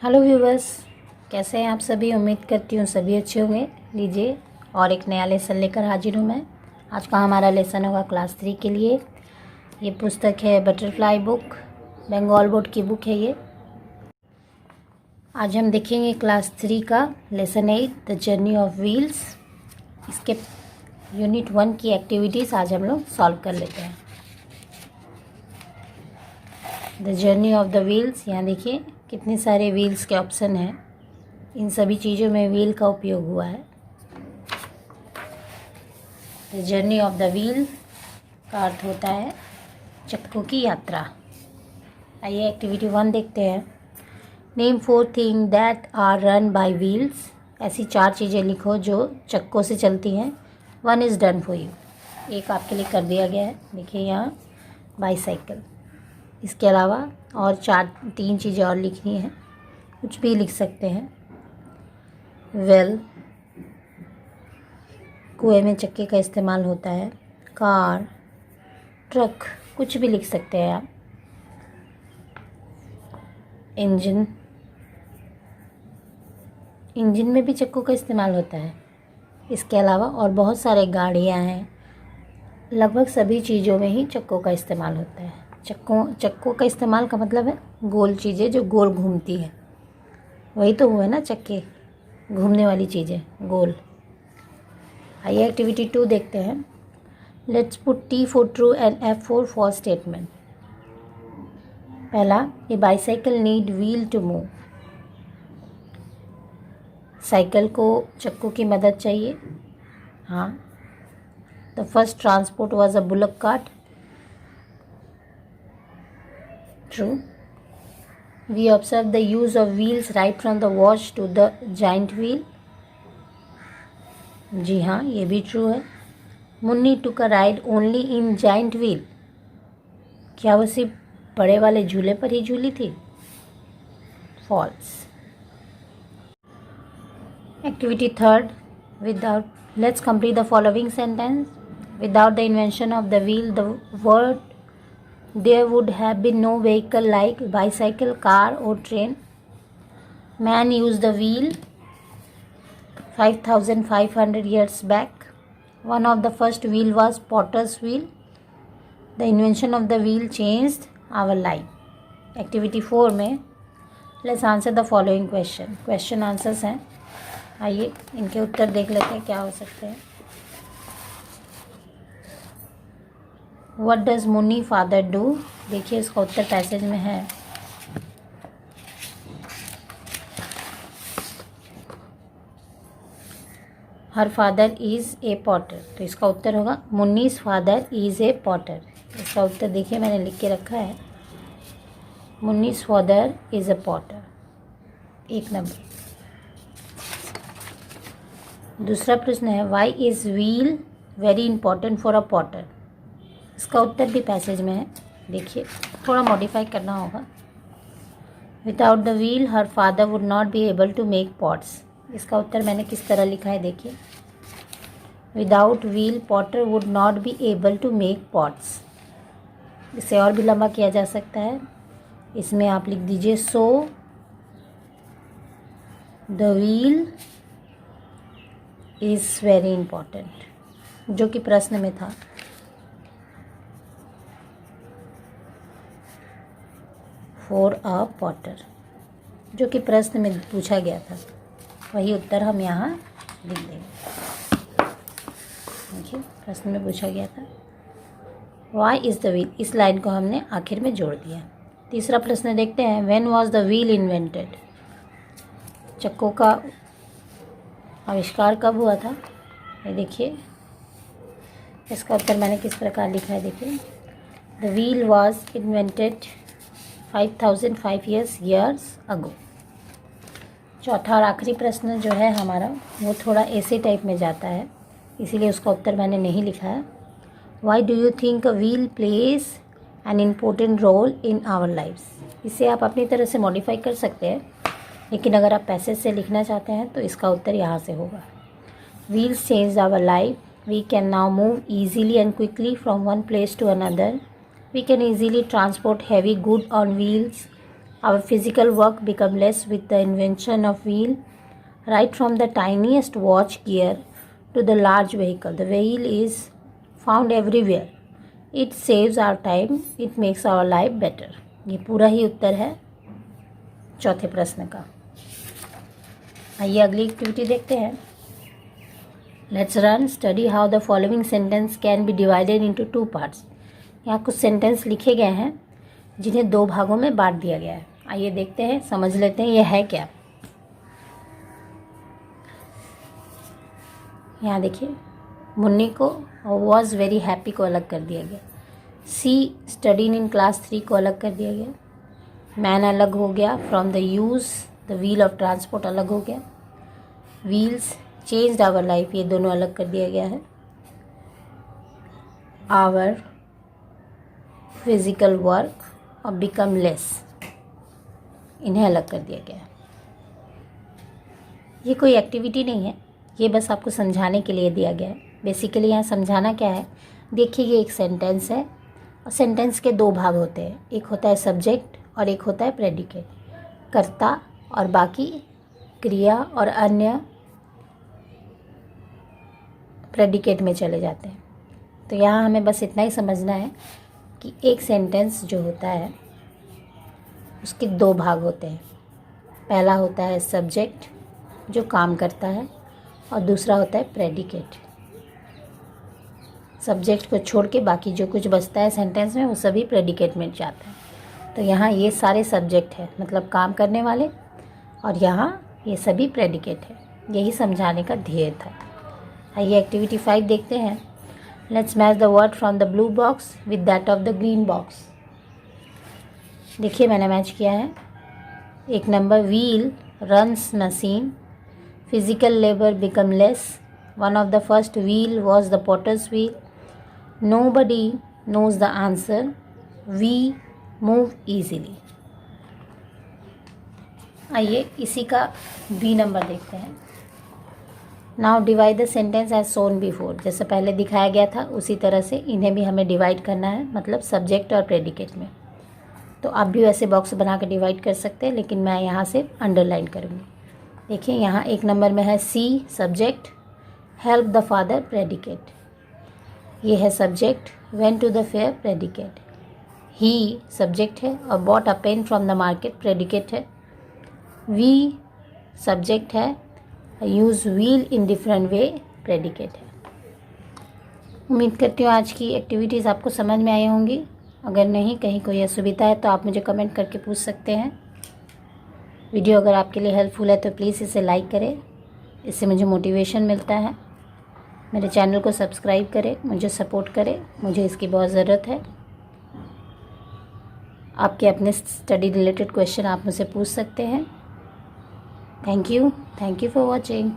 Hello viewers, कैसे हैं आप सभी। उम्मीद करती हूँ सभी अच्छे होंगे। लीजिए और एक नया लेसन लेकर हाजिर हूँ मैं। आज का हमारा लेसन होगा क्लास 3 के लिए। ये पुस्तक है बटरफ्लाई बुक, बंगाल बोर्ड की बुक है ये। आज हम देखेंगे क्लास 3 का lesson 8 the journey of wheels. इसके यूनिट 1 की एक्टिविटीज़ आज हम लोग सॉल्व कर लेते हैं। The journey of the wheels, यहाँ देखिए कितने सारे व्हील्स के ऑप्शन हैं। इन सभी चीज़ों में व्हील का उपयोग हुआ है। The journey of the wheel का अर्थ होता है चक्कों की यात्रा। आइए एक्टिविटी 1 देखते हैं। Name 4 thing that are run by wheels. ऐसी 4 चीज़ें लिखो जो चक्कों से चलती हैं। 1 इज़ डन फॉर यू, एक आपके लिए कर दिया गया है। देखिए यहाँ बाईसाइकिल। इसके अलावा और 3 चीज़ें और लिखनी है, कुछ भी लिख सकते हैं। वेल, कुएं में चक्के का इस्तेमाल होता है। कार, ट्रक, कुछ भी लिख सकते हैं आप। इंजन, इंजन में भी चक्कों का इस्तेमाल होता है। इसके अलावा और बहुत सारे गाड़ियां हैं। लगभग सभी चीज़ों में ही चक्कों का इस्तेमाल होता है। चक्कों का इस्तेमाल का मतलब है गोल चीज़ें जो गोल घूमती है, वही तो हुए ना चक्के, घूमने वाली चीज़ें गोल। आइए एक्टिविटी 2 देखते हैं। Let's put T for true and F for false statement. पहला, a bicycle need wheel to move. Cycle को चक्कों की मदद चाहिए। हाँ। The first transport was a bullock cart. True. We observe the use of wheels right from the watch to the giant wheel. जी हाँ, ये भी ट्रू है। Munni took a ride only in giant wheel. क्या वो सिर्फ बड़े वाले झूले पर ही झूली थी? False. Activity 3. Let's complete the following sentence. Without the invention of the wheel, the world there would have been no vehicle like bicycle, car or train. Man used the wheel 5,500 years back. One of the first wheel was potter's wheel. The invention of the wheel changed our life. Activity 4 में let's answer the following question. Question answers हैं। आइए इनके उत्तर देख लेते हैं क्या हो सकते हैं। What does Munni father do? देखिए इसका उत्तर पैसेज में है। Her father is a potter, तो इसका उत्तर होगा Munni's father is a potter. इसका उत्तर देखिए मैंने लिख के रखा है, Munni's father is a potter. 1 number. दूसरा प्रश्न है, why is wheel very important for a potter. इसका उत्तर भी पैसेज में है। देखिए थोड़ा मॉडिफाई करना होगा। Without the wheel her father would not be able to make pots. इसका उत्तर मैंने किस तरह लिखा है देखिए, without wheel potter would not be able to make pots. इसे और भी लंबा किया जा सकता है। इसमें आप लिख दीजिए, so the wheel is very important, जो कि प्रश्न में था। फॉर अ पॉटर, जो कि प्रश्न में पूछा गया था, वही उत्तर हम यहाँ लिख देंगे। देखिए प्रश्न में पूछा गया था वाई इज़ द व्हील, इस लाइन को हमने आखिर में जोड़ दिया। तीसरा प्रश्न देखते हैं, when was the wheel invented. चक्कों का आविष्कार कब हुआ था? ये देखिए इसका उत्तर मैंने किस प्रकार लिखा है देखिए, the wheel was invented 5,005 years ago। चौथा और आखिरी प्रश्न जो है हमारा, वो थोड़ा ऐसे टाइप में जाता है, इसीलिए उसका उत्तर मैंने नहीं लिखा है। Why do you think a wheel plays an important role in our lifes. इसे आप अपनी तरह से मॉडिफाई कर सकते हैं, लेकिन अगर आप पैसेज से लिखना चाहते हैं तो इसका उत्तर यहाँ से होगा, wheels change our life, we can now move easily and quickly from one place to another, we can easily transport heavy good on wheels, Our physical work become less with the invention of wheel, right from the tiniest watch gear to the large vehicle. The wheel is found everywhere. It saves our time. It makes our life better. ये पूरा ही उत्तर है चौथे प्रश्न का। आइए अगली activity देखते हैं। Let's run. Study how the following sentence can be divided into 2 parts. यहाँ कुछ सेंटेंस लिखे गए हैं जिन्हें 2 भागों में बांट दिया गया है। आइए देखते हैं, समझ लेते हैं ये है क्या। यहाँ देखिए, मुन्नी को वॉज वेरी हैप्पी को अलग कर दिया गया। सी स्टडीड इन क्लास 3 को अलग कर दिया गया। मैन अलग हो गया। From the use the wheel of transport अलग हो गया। व्हील्स चेंज्ड आवर लाइफ, ये दोनों अलग कर दिया गया है। आवर फिजिकल वर्क और बिकम लेस, इन्हें अलग कर दिया गया है। ये कोई एक्टिविटी नहीं है, ये बस आपको समझाने के लिए दिया गया है। बेसिकली यहाँ समझाना क्या है, देखिए ये एक सेंटेंस है और सेंटेंस के 2 भाग होते हैं। एक होता है सब्जेक्ट और एक होता है प्रेडिकेट, कर्ता और बाकी क्रिया और अन्य प्रेडिकेट में चले जाते हैं। तो यहाँ हमें बस इतना ही समझना है कि एक सेंटेंस जो होता है उसके 2 भाग होते हैं। पहला होता है सब्जेक्ट जो काम करता है और दूसरा होता है प्रेडिकेट। सब्जेक्ट को छोड़ के बाकी जो कुछ बचता है सेंटेंस में वो सभी प्रेडिकेट में जाता है। तो यहाँ ये सारे सब्जेक्ट है, मतलब काम करने वाले, और यहाँ ये सभी प्रेडिकेट है। यही समझाने का ध्येय था। आइए एक्टिविटी 5 देखते हैं। Let's match the word from the blue box with that of the green box. देखिए मैंने मैच किया है। एक number, wheel runs machine, physical labour become less, one of the first wheel was the potter's wheel, nobody knows the answer, we move easily. आइए इसी का B number देखते हैं। Now divide the sentence as shown before. जैसे पहले दिखाया गया था उसी तरह से इन्हें भी हमें डिवाइड करना है, मतलब सब्जेक्ट और प्रेडिकेट में। तो आप भी वैसे बॉक्स बना कर डिवाइड कर सकते हैं, लेकिन मैं यहाँ से अंडरलाइन करूँगी। देखिए यहाँ एक नंबर में है see subject, help the father predicate. ये है subject, went to the fair predicate. He subject है और bought a pen from the market predicate है। वी सब्जेक्ट है, use wheel in different way predicate है। उम्मीद करती हूँ आज की एक्टिविटीज़ आपको समझ में आई होंगी। अगर नहीं, कहीं कोई असुविधा है तो आप मुझे कमेंट करके पूछ सकते हैं। वीडियो अगर आपके लिए हेल्पफुल है तो प्लीज़ इसे लाइक करें, इससे मुझे मोटिवेशन मिलता है। मेरे चैनल को सब्सक्राइब करें, मुझे सपोर्ट करें, मुझे इसकी बहुत ज़रूरत है। आपके अपने स्टडी रिलेटेड क्वेश्चन आप मुझसे पूछ सकते हैं। Thank you for watching.